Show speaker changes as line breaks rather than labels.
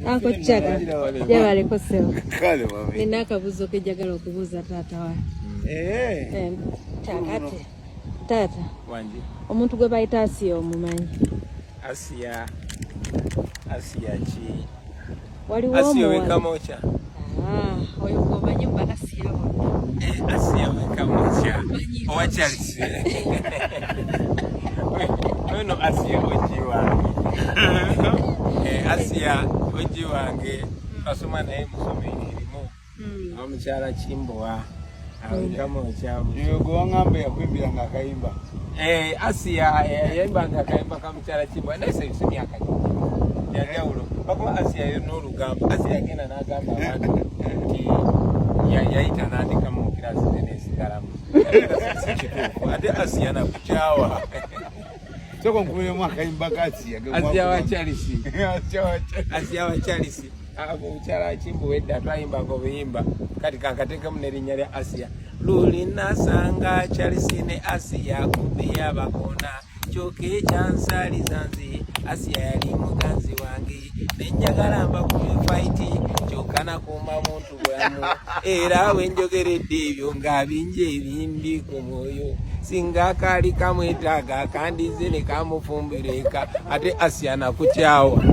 Ako chaka. Jabale kosewa. Kale mami. Nina akabuzo ke jagala okubuza tata wa. Chakate. Tata. Wanji. Omuntu gwe bayita Asiya omumanyi. Asiya chi. Waliwo Asiya wekamocha. Oyo gomanyi mba Asiya wonna. Asiya wekamocha. Owachalisi. Ono Asiya ojiwa. Asiya oji wange kasoma naye musomero omukyala Kimbowa awekamo kyamu yogo wangambe yakwimbira ngakayimba Asiya yayimba ngakayimba kamukyala Kimbowa nase myaka yajawulo bakwa Asiya y'olugamba Asiya gena n'agamba abantu yayita n'andika mu kirasi n'esigalamu ate Asiya nakukyawa Soko nkule mwaka imbaka Asiya wa Chelsea. Asiya wa Chelsea. Abo uchala Kimbo wedda twayimba ngo biyimba. Kati kankateka munerinnya lya Asiya. Luli nasanga Chelsea ne Asiya kubeya bakona. Choke chansali zanzi. Asiya yali muganzi wange. Nenjagala mba ku fight. Chokana kuma muntu bwamu. Era wenjogeredde ebyo ngabinje ebimbi ku moyo. Singa kali kamwetaga kandi zene kamufumbireka ate Asiya nakukyawa